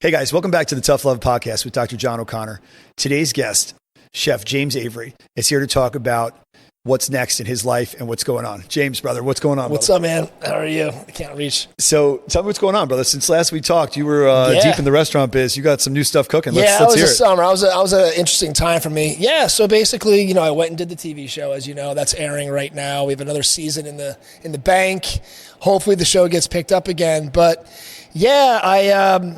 Hey guys, welcome back to the Tough Love Podcast with Dr. John O'Connor. Today's guest, Chef James Avery, is here to talk about what's next in his life and what's going on. James, brother, what's going on? What's up, man? How are you? I can't reach. So tell me what's going on, brother. Since last we talked, you were deep in the restaurant biz. You got some new stuff cooking. Let's it was hear a summer. I was an interesting time for me. Yeah, so basically, I went and did the TV show, as you know. That's airing right now. We have another season in the bank. Hopefully the show gets picked up again. But yeah,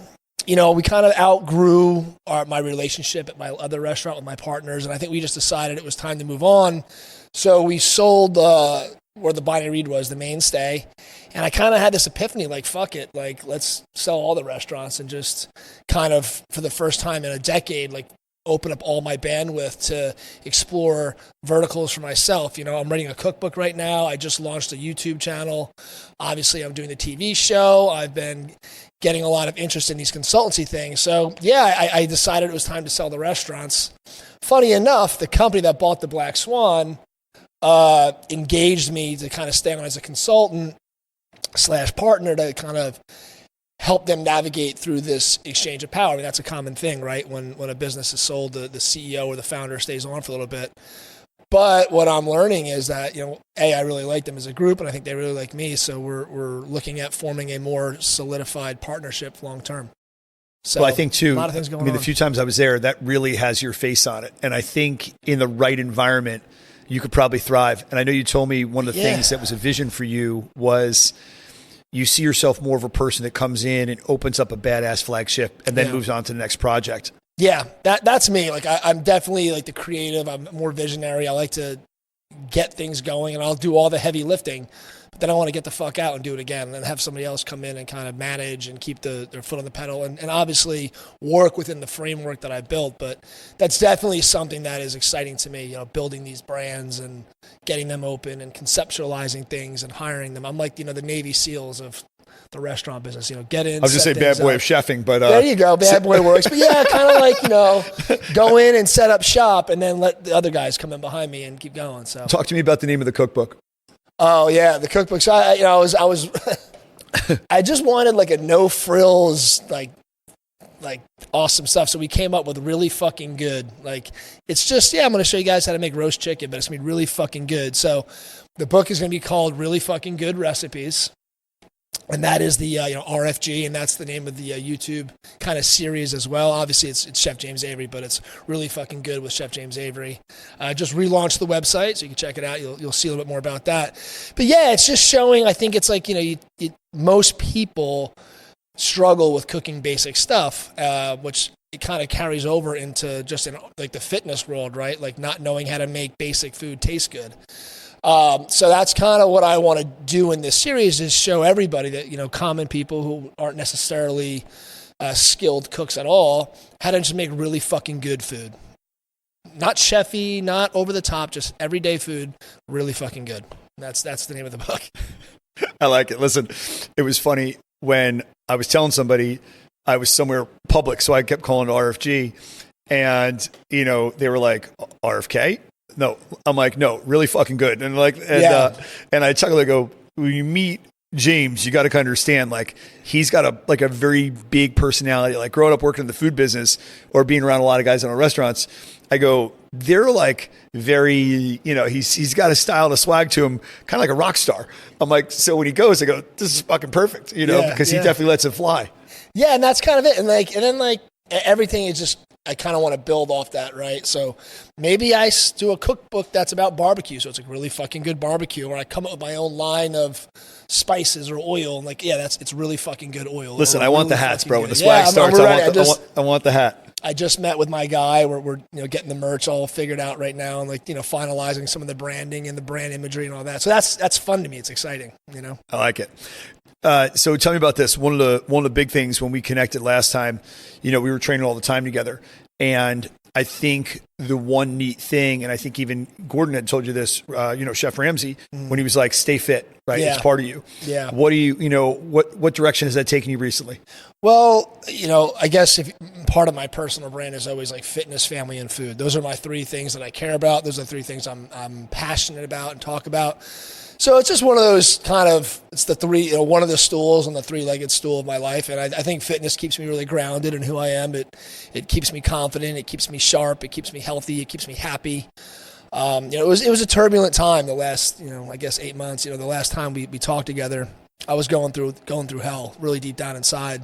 we kind of outgrew my relationship at my other restaurant with my partners, and I think we just decided it was time to move on. So we sold where the Bonnie Reed was, the mainstay, and I kind of had this epiphany, like, fuck it, like, let's sell all the restaurants and just kind of, for the first time in a decade, like, open up all my bandwidth to explore verticals for myself. I'm writing a cookbook right now. I just launched a YouTube channel. Obviously, I'm doing the TV show. I've been getting a lot of interest in these consultancy things. So, yeah, I decided it was time to sell the restaurants. Funny enough, the company that bought the Black Swan engaged me to kind of stay on as a consultant / partner to kind of help them navigate through this exchange of power. I mean, that's a common thing, right? When a business is sold, the CEO or the founder stays on for a little bit. But what I'm learning is that, I really like them as a group, and I think they really like me. So we're looking at forming a more solidified partnership long term. So well, I think too, a lot of things going on. The few times I was there, that really has your face on it. And I think in the right environment, you could probably thrive. And I know you told me one of the things that was a vision for you was you see yourself more of a person that comes in and opens up a badass flagship and then moves on to the next project. Yeah, that's me. Like I'm definitely like the creative. I'm more visionary. I like to get things going, and I'll do all the heavy lifting. But then I want to get the fuck out and do it again, and have somebody else come in and kind of manage and keep their foot on the pedal, and obviously work within the framework that I built. But that's definitely something that is exciting to me. Building these brands and getting them open and conceptualizing things and hiring them. I'm like the Navy SEALs of the restaurant business, get in. I was just say bad boy of chefing, but there you go, bad boy works. But yeah, kind of like go in and set up shop, and then let the other guys come in behind me and keep going. So talk to me about the name of the cookbook. Oh yeah, the cookbook. So I was I just wanted like a no frills like awesome stuff. So we came up with really fucking good. Like it's just I'm going to show you guys how to make roast chicken, but it's going to be really fucking good. So the book is going to be called Really Fucking Good Recipes. And that is the RFG, and that's the name of the YouTube kind of series as well. Obviously, it's Chef James Avery, but it's Really Fucking Good with Chef James Avery. Just relaunched the website, so you can check it out. You'll see a little bit more about that. But yeah, it's just showing. I think it's like most people struggle with cooking basic stuff, which it kind of carries over into just in like the fitness world, right? Like not knowing how to make basic food taste good. So that's kind of what I want to do in this series, is show everybody that, common people who aren't necessarily skilled cooks at all, how to just make really fucking good food. Not chefy, not over the top, just everyday food, really fucking good. That's the name of the book. I like it. Listen, it was funny when I was telling somebody I was somewhere public, so I kept calling it RFG, and, they were like, RFK? No, I'm like, no, really fucking good. And and I chuckle, I go, when you meet James, you got to kind of understand, like, he's got a very big personality. Like growing up working in the food business or being around a lot of guys in our restaurants, I go, they're like very, he's got a style and a swag to him, kind of like a rock star. I'm like, so when he goes, I go, this is fucking perfect, because he definitely lets it fly. Yeah, and that's kind of it. And then everything is just, I kind of want to build off that, right? So maybe I do a cookbook that's about barbecue. So it's like really fucking good barbecue, or I come up with my own line of spices or oil. And it's really fucking good oil. Listen, I want the hats, bro. When the swag starts, I want the hat. I just met with my guy. We're getting the merch all figured out right now, and finalizing some of the branding and the brand imagery and all that. So that's fun to me. It's exciting, I like it. So tell me about this. One of the big things when we connected last time, we were training all the time together, and I think the one neat thing, and I think even Gordon had told you this, Chef Ramsay, when he was like, stay fit, right? Yeah. It's part of you. Yeah. What do what direction has that taken you recently? Well, I guess part of my personal brand is always like fitness, family, and food. Those are my three things that I care about. Those are the three things I'm passionate about and talk about. So it's just one of those it's the three, one of the stools on the three-legged stool of my life. And I think fitness keeps me really grounded in who I am. It keeps me confident. It keeps me sharp. It keeps me healthy. It keeps me happy. It was a turbulent time the last, I guess 8 months. The last time we talked together, I was going through hell really deep down inside.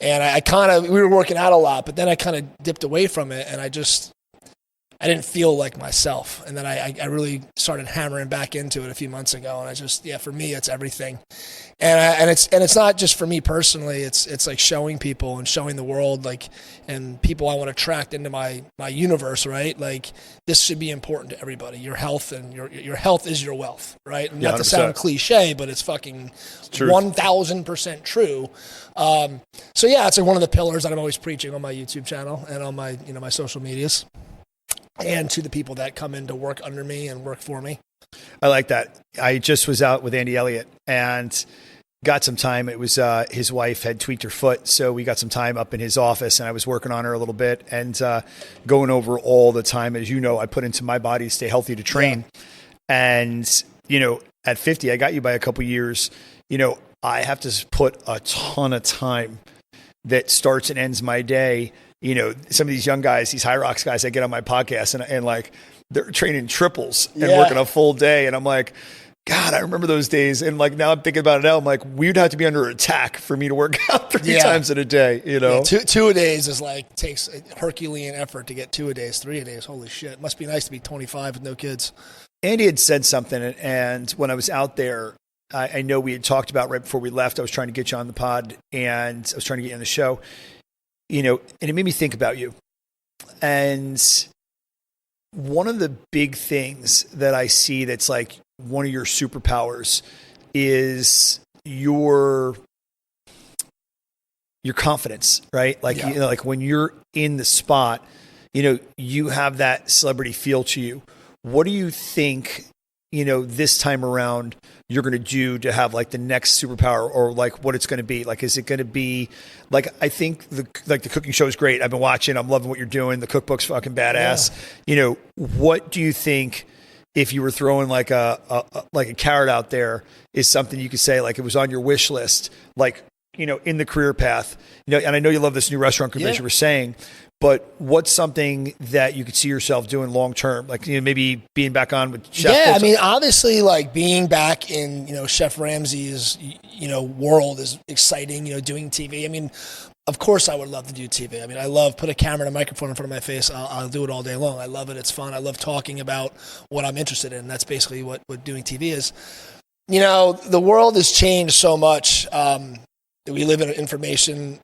And we were working out a lot, but then I kind of dipped away from it, and I didn't feel like myself. And then I really started hammering back into it a few months ago. And for me, it's everything. And it's not just for me personally. It's like showing people and showing the world, and people I want to attract into my universe, right? Like, this should be important to everybody. Your health and your health is your wealth, right? Not to sound cliche, but it's fucking 1,000% true. It's like one of the pillars that I'm always preaching on my YouTube channel and on my, my social medias, and to the people that come in to work under me and work for me. I like that. I just was out with Andy Elliott and got some time. It was his wife had tweaked her foot, so we got some time up in his office, and I was working on her a little bit and going over all the time, as I put into my body to stay healthy, to train. Yeah. And, at 50, I got you by a couple years. I have to put a ton of time that starts and ends my day. Some of these young guys, these High Rocks guys, I get on my podcast and like they're training triples and working a full day. And I'm like, God, I remember those days. And like, now I'm thinking about it now. I'm like, we'd have to be under attack for me to work out three times in a day, Yeah, two a days is takes a Herculean effort to get 2 a days, 3 a days. Holy shit. It must be nice to be 25 with no kids. Andy had said something. And when I was out there, I know we had talked about right before we left, I was trying to get you on the pod and I was trying to get you on the show. And it made me think about you. And one of the big things that I see that's like one of your superpowers is your confidence, right? Like, like when you're in the spot, you have that celebrity feel to you. What do you think, this time around you're going to do to have like the next superpower, or like what it's going to be? Like, is it going to be like, I think the cooking show is great. I've been watching, I'm loving what you're doing. The cookbook's fucking badass. Yeah. What do you think, if you were throwing like a carrot out there, is something you could say, like it was on your wish list, like, in the career path, and I know you love this new restaurant group, as you were saying, but what's something that you could see yourself doing long term? Like, maybe being back on with Chef. Yeah, I mean, obviously, like being back in, Chef Ramsay's, world is exciting, doing TV. I mean, of course I would love to do TV. I mean, I love put a camera and a microphone in front of my face. I'll do it all day long. I love it. It's fun. I love talking about what I'm interested in. That's basically what doing TV is. The world has changed so much. We live in an information,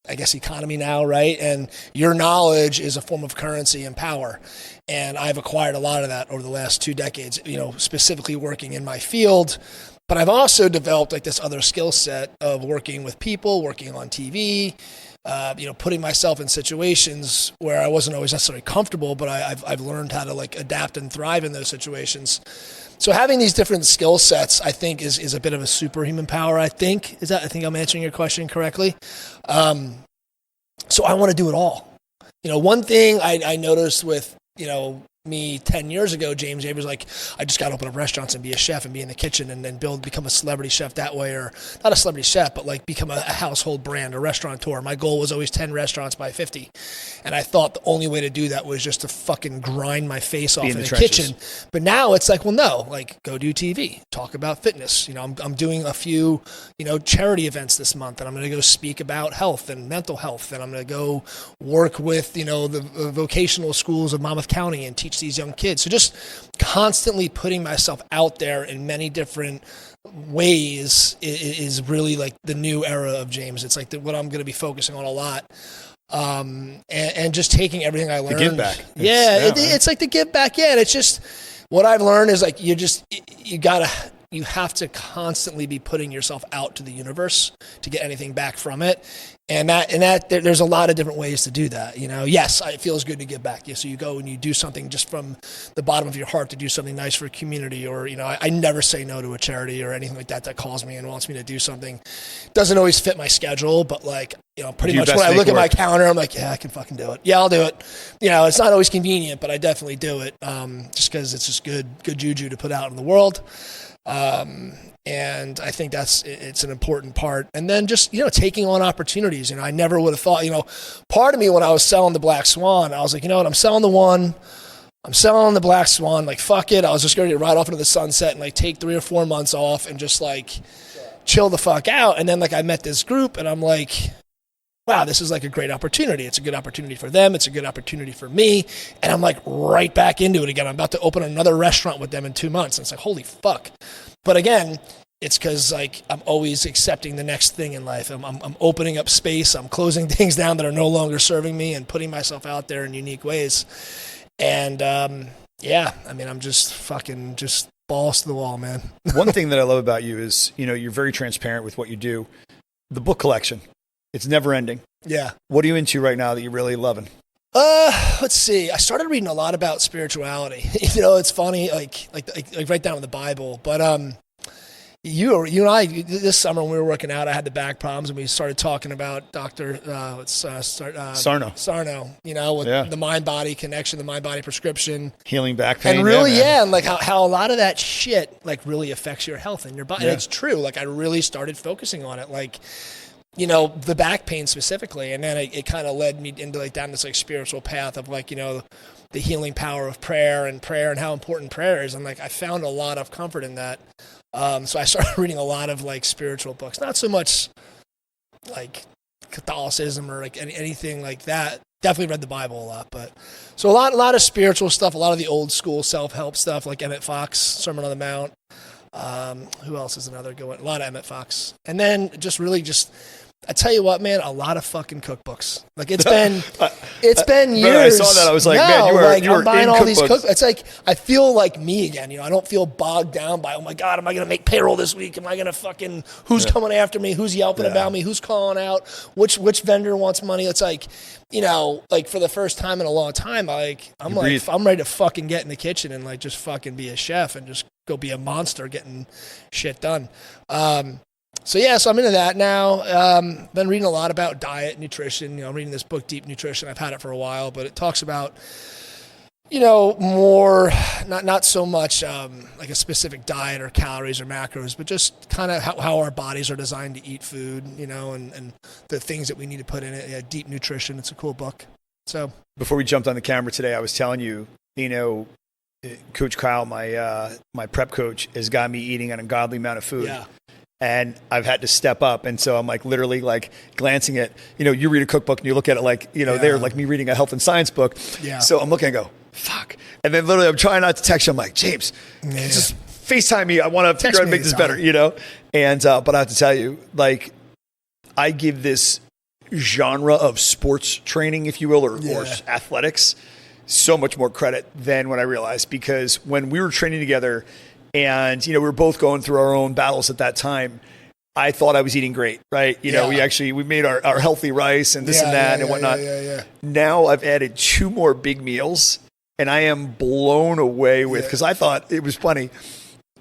I guess economy now, right? And your knowledge is a form of currency and power. And I've acquired a lot of that over the last 2 decades, specifically working in my field. But I've also developed like this other skill set of working with people, working on TV, putting myself in situations where I wasn't always necessarily comfortable, but I've learned how to like adapt and thrive in those situations. So having these different skill sets, I think, is a bit of a superhuman power. I think I'm answering your question correctly. So I want to do it all. One thing I noticed with me 10 years ago, James Avery was like, I just got to open up restaurants and be a chef and be in the kitchen and then become a celebrity chef that way, or not a celebrity chef, but like become a household brand, a restaurateur. My goal was always 10 restaurants by 50. And I thought the only way to do that was just to fucking grind my face off in the kitchen. But now it's like, well, no, like go do TV, talk about fitness. I'm doing a few, charity events this month, and I'm going to go speak about health and mental health. And I'm going to go work with, the vocational schools of Monmouth County and teach these young kids. So just constantly putting myself out there in many different ways is really like the new era of James. It's like what I'm going to be focusing on a lot. And just taking everything I learned. The give back. It's like the give back. Yeah. And it's just, what I've learned is like, you have to constantly be putting yourself out to the universe to get anything back from it. And there's a lot of different ways to do that. Yes, it feels good to give back. Yeah, so you go and you do something just from the bottom of your heart to do something nice for a community, or I never say no to a charity or anything like that calls me and wants me to do something. Doesn't always fit my schedule, but pretty much when I look at my calendar, I'm like, yeah, I can fucking do it. Yeah, I'll do it. It's not always convenient, but I definitely do it, just because it's just good juju to put out in the world. And I think it's an important part. And then just, taking on opportunities. I never would have thought, part of me when I was selling the Black Swan, I was like, I'm selling the one, I'm selling the Black Swan, like, fuck it. I was just going to ride off into the sunset and take 3 or 4 months off and just chill the fuck out. And then I met this group and I'm like, wow, this is a great opportunity. It's a good opportunity for them. It's a good opportunity for me. And I'm right back into it again. I'm about to open another restaurant with them in 2 months. And it's holy fuck. But again, it's because I'm always accepting the next thing in life. I'm opening up space. I'm closing things down that are no longer serving me and putting myself out there in unique ways. And I'm just balls to the wall, man. One thing that I love about you is, you're very transparent with what you do. The book collection, it's never ending. Yeah. What are you into right now that you're really loving? Let's see. I started reading a lot about spirituality. It's funny, like right down in the Bible. But you and I this summer when we were working out, I had the back problems, and we started talking about Dr. Sarno. With the mind-body connection, the mind-body prescription, healing back pain, and really, and how a lot of that shit really affects your health and your body. Yeah. And it's true. I really started focusing on it, the back pain specifically, and then it kind of led me into down this spiritual path of the healing power of prayer and how important prayer is, and I found a lot of comfort in that. So I started reading a lot of spiritual books, not so much Catholicism or anything like that. Definitely read the Bible a lot, but so a lot of spiritual stuff, a lot of the old school self-help stuff like Emmett Fox, Sermon on the Mount. Who else is another good one? A lot of Emmett Fox, and then I tell you what, man, a lot of fucking cookbooks. It's been years. I saw that. I was like, man, you are I'm buying in all cookbooks. these cookbooks. It's I feel like me again. I don't feel bogged down by, oh my God, am I going to make payroll this week? Am I going to who's coming after me? Who's yelping about me? Who's calling out? Which vendor wants money? It's for the first time in a long time, I'm ready to fucking get in the kitchen and just fucking be a chef and just go be a monster getting shit done. So I'm into that now. Been reading a lot about diet, nutrition. I'm reading this book, Deep Nutrition. I've had it for a while, but it talks about, more, not so much a specific diet or calories or macros, but just kind of how our bodies are designed to eat food, and the things that we need to put in it. Yeah, Deep Nutrition. It's a cool book. So before we jumped on the camera today, I was telling you, Coach Kyle, my prep coach, has got me eating an ungodly amount of food. Yeah. And I've had to step up. And so I'm literally glancing at, you read a cookbook and you look at it they're like me reading a health and science book. Yeah. So I'm looking and go, fuck. And then literally I'm trying not to text you. I'm like, James, just FaceTime me. I want to figure out how to make this better, And, but I have to tell you, I give this genre of sports training, if you will, or athletics, so much more credit than what I realized, because when we were training together, and, we were both going through our own battles at that time, I thought I was eating great, right? We made our healthy rice and this and that and whatnot. Now I've added 2 more big meals, and I am blown away with, because I thought it was funny.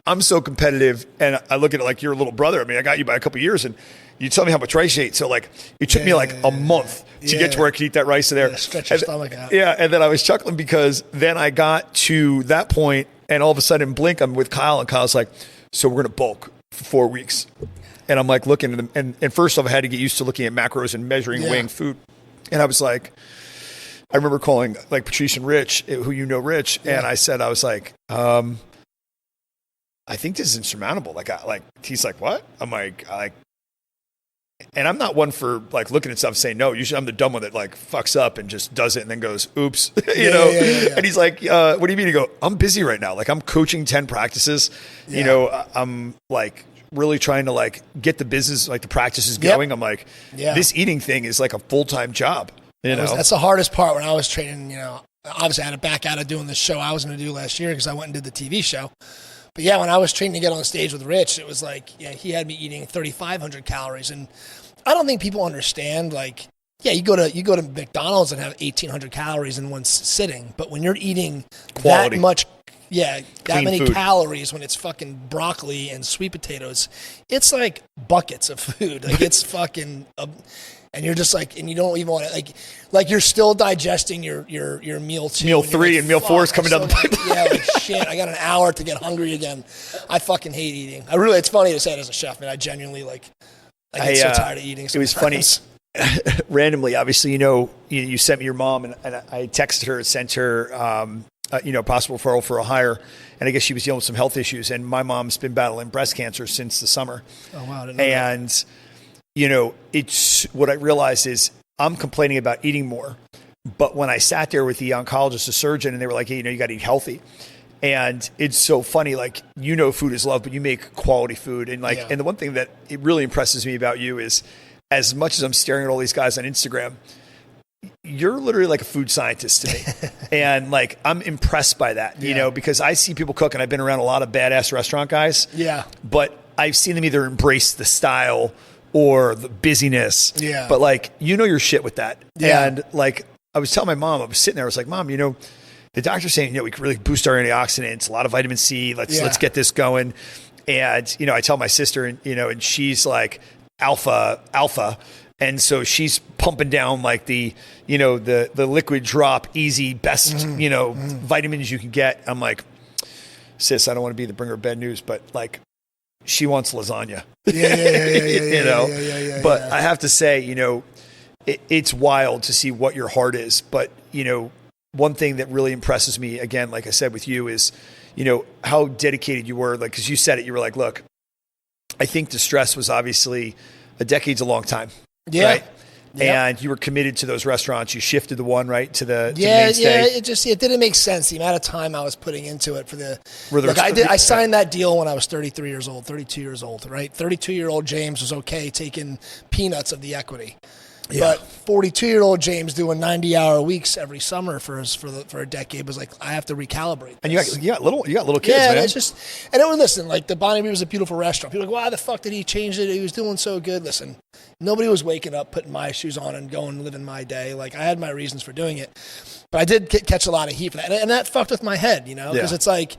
I'm so competitive, and I look at it like you're a little brother. I mean, I got you by a couple of years, and you tell me how much rice you ate. So it took me a month to get to where I could eat that rice there. Stretch your stomach out. Yeah, and then I was chuckling because then I got to that point, and all of a sudden, blink, I'm with Kyle, and Kyle's like, so we're going to bulk for 4 weeks. And I'm looking at them, and first off, I had to get used to looking at macros and measuring, weighing food. And I was like, I remember calling Patrice and Rich, who Rich, and I said, I was like, I think this is insurmountable. He's like, what? I'm like, and I'm not one for looking at stuff and saying no. Usually I'm the dumb one that fucks up and just does it and then goes, oops, And he's like, what do you mean? You go, I'm busy right now. I'm coaching 10 practices. I'm really trying to get the business, the practices going. I'm like, this eating thing is a full-time job. That's the hardest part when I was training. Obviously I had to back out of doing the show I was going to do last year because I went and did the TV show. But when I was training to get on stage with Rich, it was he had me eating 3,500 calories. And I don't think people understand, like, yeah, you go to McDonald's and have 1,800 calories in one sitting, but when you're eating Quality. that much, that many food. calories, when it's fucking broccoli and sweet potatoes, it's like buckets of food. Like, it's fucking, and you're just like, and you don't even want to, like you're still digesting your meal 2. Meal 3 and meal 4 is coming down the pipeline. Yeah, like shit, I got an hour to get hungry again. I fucking hate eating. It's funny to say it as a chef, man. I genuinely, like, I get so tired of eating sometimes. It was funny. Randomly, obviously, you sent me your mom, and I texted her and sent her, possible referral for a hire. And I guess she was dealing with some health issues. And my mom's been battling breast cancer since the summer. Oh, wow. I didn't know that. It's what I realized is I'm complaining about eating more. But when I sat there with the oncologist, the surgeon, and they were like, hey, you got to eat healthy. And it's so funny, like, food is love, but you make quality food. And and the one thing that it really impresses me about you is, as much as I'm staring at all these guys on Instagram, you're literally like a food scientist to me. And like, I'm impressed by that, because I see people cook, and I've been around a lot of badass restaurant guys. Yeah. But I've seen them either embrace the style or the busyness. Yeah. But like, your shit with that. Yeah. And like, I was telling my mom, I was sitting there, I was like, Mom, the doctor's saying, we can really boost our antioxidants, a lot of vitamin C. Let's get this going. And, I tell my sister, and she's like alpha. And so she's pumping down like the liquid drop, easy, best, vitamins you can get. I'm like, sis, I don't want to be the bringer of bad news, but like, she wants lasagna. Yeah. But I have to say, it's wild to see what your heart is. But, one thing that really impresses me, again, like I said with you, is, how dedicated you were. Like, because you said it, you were like, look, I think the stress was obviously a decade's a long time. Yeah. Right? Yep. And you were committed to those restaurants. You shifted the one, right, to the mainstay. It didn't make sense, the amount of time I was putting into it for the. Look, I signed that deal when I was 32 years old, right? 32-year-old James was okay taking peanuts of the equity. Yeah. But 42-year-old James doing 90-hour weeks every summer for a decade was like, I have to recalibrate this. And you got little kids, man. man. It's just, and it was, listen, like, the Bonnie Beer was a beautiful restaurant. People are like, why the fuck did he change it? He was doing so good. Listen, nobody was waking up, putting my shoes on, and going and living my day. Like, I had my reasons for doing it, but I did catch a lot of heat for that, and that fucked with my head, because it's like.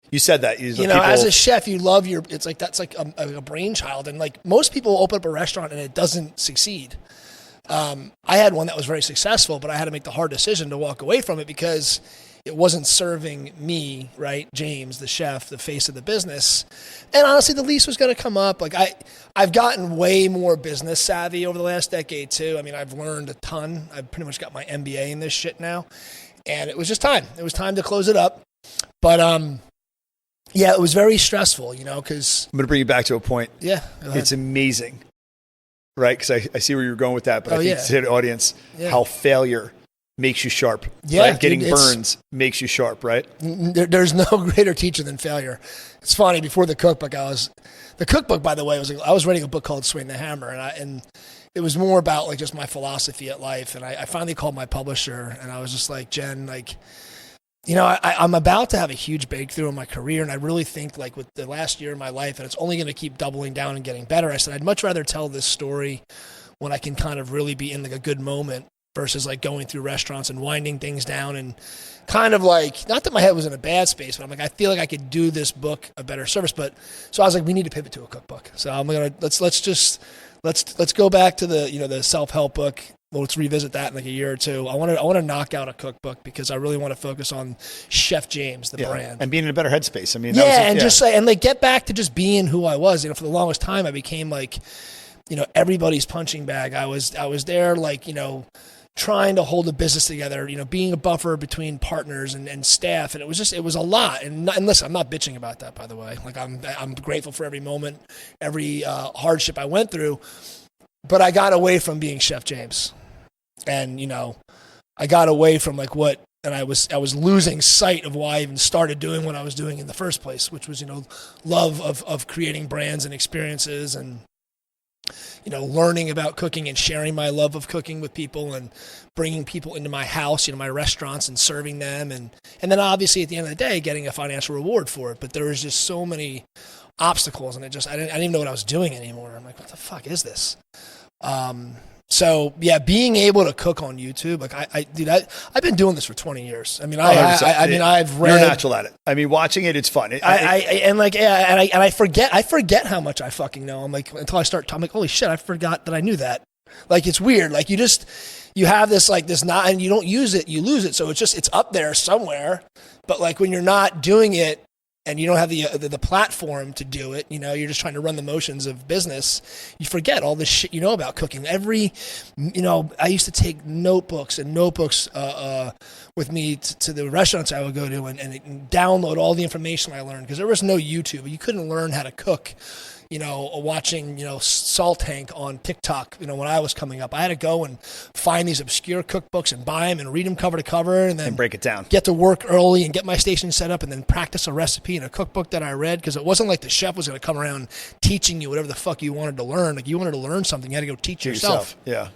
You said that. As a chef, you love it's like, that's like a brainchild, and like, most people open up a restaurant and it doesn't succeed. I had one that was very successful, but I had to make the hard decision to walk away from it because it wasn't serving me, right? James, the chef, the face of the business. And honestly, the lease was going to come up. Like, I've gotten way more business savvy over the last decade too. I mean, I've learned a ton. I've pretty much got my MBA in this shit now. And it was just time. It was time to close it up. But, it was very stressful, because. I'm going to bring you back to a point. Yeah. It's amazing. Right, because I see where you're going with that, but I think to the audience, how failure makes you sharp. Yeah, right? Getting burns makes you sharp, right? There's no greater teacher than failure. It's funny, before the cookbook, the cookbook, by the way, I was writing a book called Swing the Hammer, and it was more about like just my philosophy at life. And I finally called my publisher, and I was just like, Jen, like, I'm about to have a huge breakthrough in my career, and I really think, like, with the last year of my life, and it's only going to keep doubling down and getting better. I said, I'd much rather tell this story when I can kind of really be in like a good moment versus like going through restaurants and winding things down, and kind of like, not that my head was in a bad space, but I'm like, I feel like I could do this book a better service. But so I was like, we need to pivot to a cookbook. So I'm gonna let's go back to the self-help book. Well, let's revisit that in like a year or two. I want to knock out a cookbook because I really want to focus on Chef James, the brand, and being in a better headspace. I mean, just like, and like, get back to just being who I was. For the longest time, I became like, everybody's punching bag. I was there, like, trying to hold a business together, being a buffer between partners and staff, and it was a lot. And listen, I'm not bitching about that, by the way. Like, I'm grateful for every moment, every hardship I went through. But I got away from being Chef James. And, I got away from like and I was losing sight of why I even started doing what I was doing in the first place, which was, love of creating brands and experiences, and, learning about cooking and sharing my love of cooking with people, and bringing people into my house, my restaurants, and serving them. And then obviously at the end of the day, getting a financial reward for it. But there was just so many obstacles, and I didn't even know what I was doing anymore. I'm like, what the fuck is this? So yeah, being able to cook on YouTube, like I've been doing this for 20 years. I mean, I've read. You're natural at it. I mean, watching it, it's fun. I forget how much I fucking know. I'm like, until I start talking, I'm like, holy shit, I forgot that I knew that. Like, it's weird. Like, you have this, like, this not, and you don't use it, you lose it. So it's up there somewhere. But like, when you're not doing it, and you don't have the platform to do it, you're just trying to run the motions of business, you forget all this shit you know about cooking. I used to take notebooks with me to the restaurants I would go to and download all the information I learned, because there was no YouTube. You couldn't learn how to cook, watching, Salt Tank on TikTok, when I was coming up. I had to go and find these obscure cookbooks and buy them and read them cover to cover, and then break it down. Get to work early and get my station set up, and then practice a recipe in a cookbook that I read, because it wasn't like the chef was going to come around teaching you whatever the fuck you wanted to learn. Like, you wanted to learn something, you had to go teach yourself. Yeah.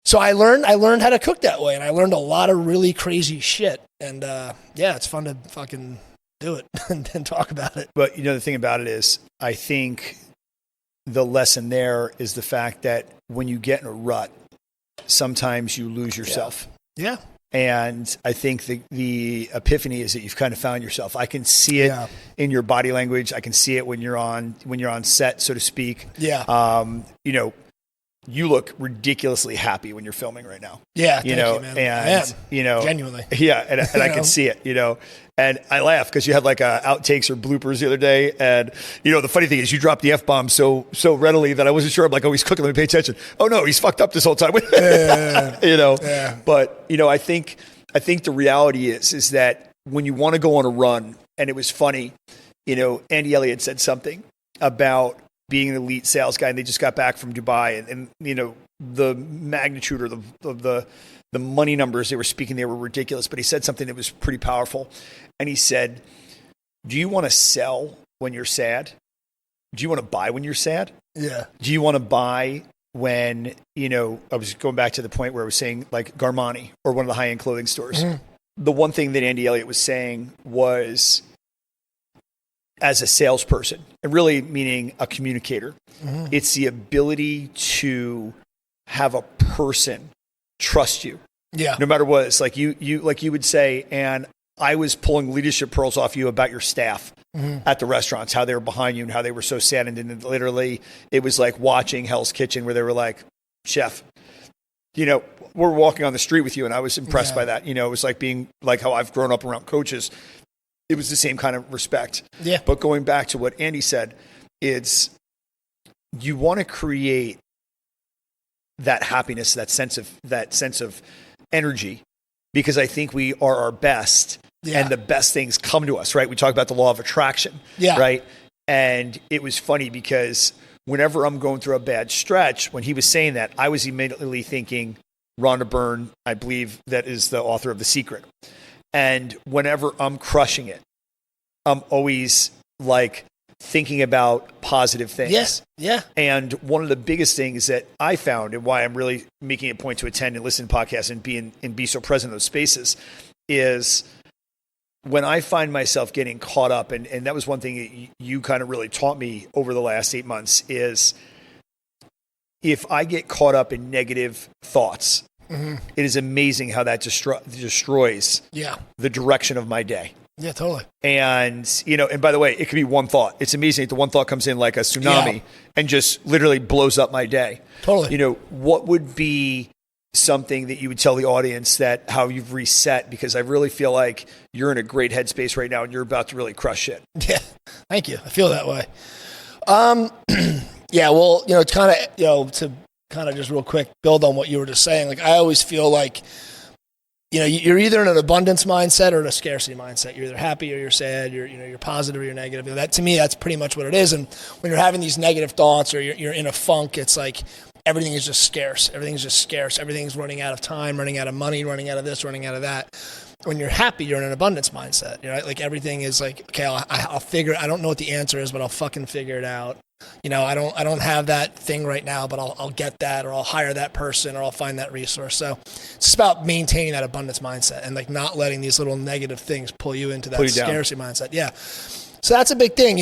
So I learned how to cook that way, and I learned a lot of really crazy shit. And it's fun to fucking do it and talk about it. But the thing about it is, I think the lesson there is the fact that when you get in a rut, sometimes you lose yourself. Yeah. And I think the epiphany is that you've kind of found yourself. I can see it in your body language. I can see it when you're on set, so to speak. Yeah. You look ridiculously happy when you're filming right now. Yeah, thank you, man. And genuinely. Yeah, and I can see it, And I laugh because you had like outtakes or bloopers the other day, and the funny thing is you dropped the F-bomb so readily that I wasn't sure. I'm like, oh, he's cooking. Let me pay attention. Oh no, he's fucked up this whole time. Yeah. But I think the reality is that when you want to go on a run, and it was funny, Andy Elliott said something about being an elite sales guy, and they just got back from Dubai, and the magnitude or the money numbers they were speaking, they were ridiculous. But he said something that was pretty powerful, and he said, "Do you want to sell when you're sad? Do you want to buy when you're sad? Yeah. Do you want to buy when I was going back to the point where I was saying like Garmani or one of the high-end clothing stores." Mm-hmm. The one thing that Andy Elliott was saying was, as a salesperson, and really meaning a communicator, mm-hmm. it's the ability to have a person trust you. Yeah. No matter what. It's like you would say, and I was pulling leadership pearls off you about your staff mm-hmm. at the restaurants, how they were behind you and how they were so sad. And then literally it was like watching Hell's Kitchen, where they were like, "Chef, we're walking on the street with you." And I was impressed by that. It was like being like how I've grown up around coaches. It was the same kind of respect. Yeah. But going back to what Andy said, it's you want to create that happiness, that sense of energy, because I think we are our best, and the best things come to us, right? We talk about the law of attraction, right? And it was funny because whenever I'm going through a bad stretch, when he was saying that, I was immediately thinking Rhonda Byrne, I believe, that is the author of The Secret. And whenever I'm crushing it, I'm always like thinking about positive things. Yes. Yeah. And one of the biggest things that I found, and why I'm really making a point to attend and listen to podcasts and be so present in those spaces, is when I find myself getting caught up, and that was one thing that you kind of really taught me over the last 8 months, is if I get caught up in negative thoughts, mm-hmm. it is amazing how that destroys the direction of my day. Yeah, totally. And, and by the way, it could be one thought. It's amazing that the one thought comes in like a tsunami and just literally blows up my day. Totally. What would be something that you would tell the audience that how you've reset? Because I really feel like you're in a great headspace right now and you're about to really crush it. Yeah. Thank you. I feel that way. Yeah, well, it's kind of, to kind of just real quick build on what you were just saying. Like, I always feel like, you're either in an abundance mindset or in a scarcity mindset. You're either happy or you're sad. You're positive or you're negative. That, to me, that's pretty much what it is. And when you're having these negative thoughts or you're in a funk, it's like everything is just scarce. Everything's just scarce. Everything's running out of time, running out of money, running out of this, running out of that. When you're happy, you're in an abundance mindset. Like everything is like, okay, I'll figure. I don't know what the answer is, but I'll fucking figure it out. I don't have that thing right now, but I'll get that, or I'll hire that person, or I'll find that resource. So it's just about maintaining that abundance mindset and like not letting these little negative things pull you into that scarcity mindset. Yeah. So that's a big thing,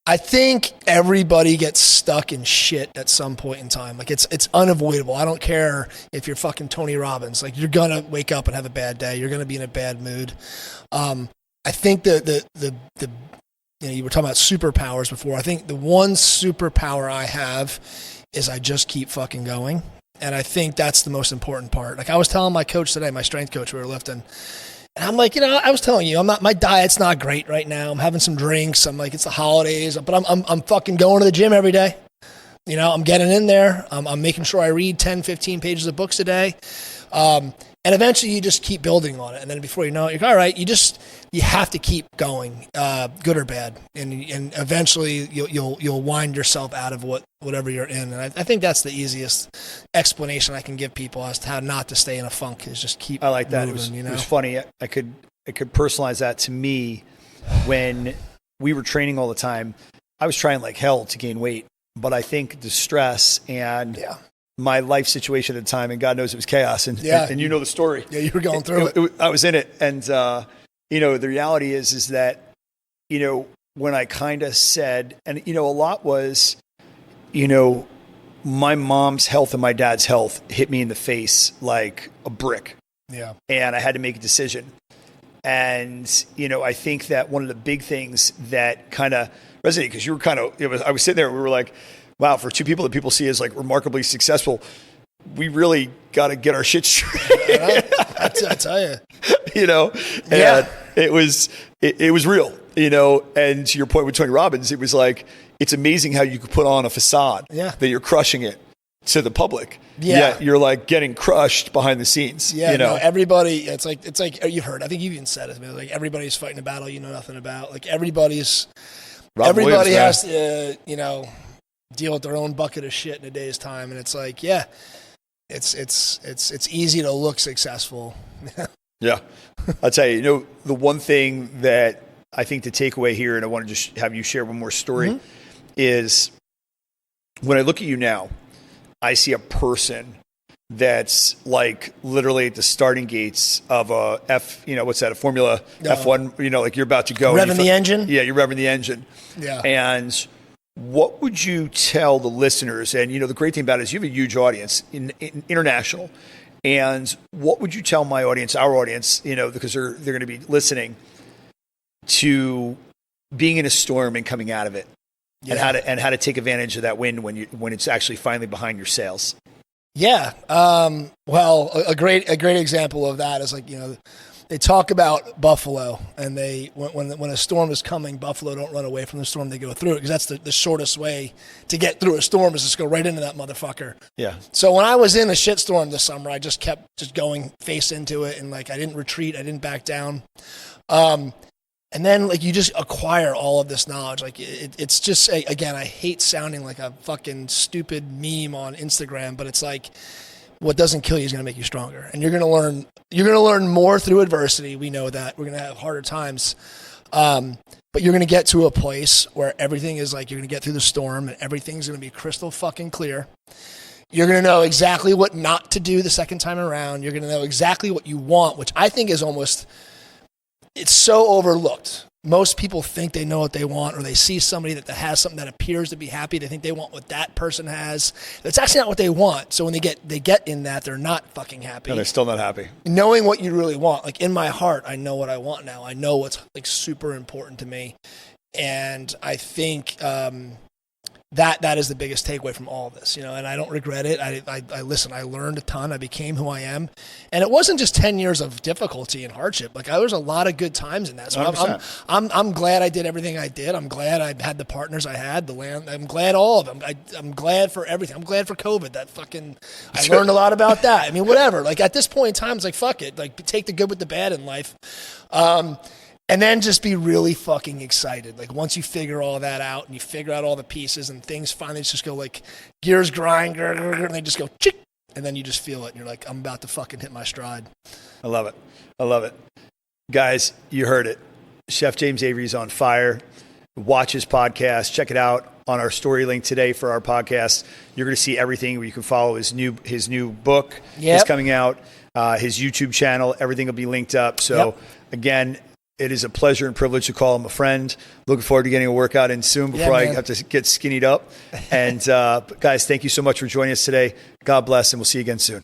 I think everybody gets stuck in shit at some point in time. Like it's unavoidable. I don't care if you're fucking Tony Robbins. Like you're gonna wake up and have a bad day. You're gonna be in a bad mood. I think the you were talking about superpowers before. I think the one superpower I have is I just keep fucking going. And I think that's the most important part. Like I was telling my coach today, my strength coach, we were lifting. And I'm like, I was telling you, my diet's not great right now. I'm having some drinks. I'm like, it's the holidays, but I'm fucking going to the gym every day. I'm getting in there. I'm making sure I read 10, 15 pages of books a day. And eventually you just keep building on it. And then before you know it, you're all right. You have to keep going, good or bad. And eventually you'll wind yourself out of whatever you're in. And I think that's the easiest explanation I can give people as to how not to stay in a funk is just keep I like that. moving, It was funny. I could personalize that to me when we were training all the time. I was trying like hell to gain weight, but I think the stress and my life situation at the time, and God knows it was chaos. And you know the story. Yeah, you were going through it. I was in it. And, the reality is that, when I kind of said, and, a lot was, my mom's health and my dad's health hit me in the face like a brick. Yeah. And I had to make a decision. And, I think that one of the big things that kind of resonated, because you were I was sitting there, we were like, wow, for two people that people see as like remarkably successful, we really got to get our shit straight. I tell you. And it was real, and to your point with Tony Robbins, it was like, it's amazing how you could put on a facade that you're crushing it to the public. Yeah. You're like getting crushed behind the scenes. Yeah. No, everybody, it's like you've heard, I think you even said it, like everybody's fighting a battle you know nothing about. Like everybody has to, deal with their own bucket of shit in a day's time. And it's like, it's easy to look successful. Yeah. I'll tell you, the one thing that I think the takeaway here, and I want to just have you share one more story, is when I look at you now, I see a person that's like literally at the starting gates of a a Formula F1, like you're about to go. Revving the engine? Yeah, you're revving the engine. Yeah. And what would you tell the listeners? And, the great thing about it is you have a huge audience in international. And what would you tell my audience, our audience, because they're going to be listening to being in a storm and coming out of it, and how to take advantage of that wind when it's actually finally behind your sails? Yeah. Well, a great example of that is like, they talk about Buffalo, and when a storm is coming, Buffalo don't run away from the storm; they go through it, because that's the shortest way to get through a storm is just go right into that motherfucker. Yeah. So when I was in a shitstorm this summer, I just kept going face into it, and like I didn't retreat, I didn't back down. And then like you just acquire all of this knowledge. Like it's just again, I hate sounding like a fucking stupid meme on Instagram, but it's like, what doesn't kill you is going to make you stronger. And you're going to learn more through adversity. We know that. We're going to have harder times. But you're going to get to a place where everything is like, you're going to get through the storm and everything's going to be crystal fucking clear. You're going to know exactly what not to do the second time around. You're going to know exactly what you want, which I think is it's so overlooked. Most people think they know what they want, or they see somebody that has something that appears to be happy. They think they want what that person has. It's actually not what they want. So when they get in that, they're not fucking happy. No, they're still not happy. Knowing what you really want. Like in my heart, I know what I want now. I know what's like super important to me. And I think that is the biggest takeaway from all of this, and I don't regret it. I listen, I learned a ton. I became who I am. And it wasn't just 10 years of difficulty and hardship. Like there was a lot of good times in that. So I'm glad I did everything I did. I'm glad I had the partners I had, the land. I'm glad all of them. I'm glad for everything. I'm glad for COVID. I learned a lot about that. I mean, whatever. Like at this point in time, it's like, fuck it. Like take the good with the bad in life. And then just be really fucking excited. Like once you figure all that out and you figure out all the pieces and things finally just go like gears grind, and they just go chick, and then you just feel it and you're like, I'm about to fucking hit my stride. I love it. Guys, you heard it. Chef James Avery is on fire. Watch his podcast. Check it out on our story link today for our podcast. You're going to see everything where you can follow his new book is coming out, his YouTube channel. Everything will be linked up. So again, It is a pleasure and privilege to call him a friend. Looking forward to getting a workout in soon before I have to get skinnied up. And guys, thank you so much for joining us today. God bless, and we'll see you again soon.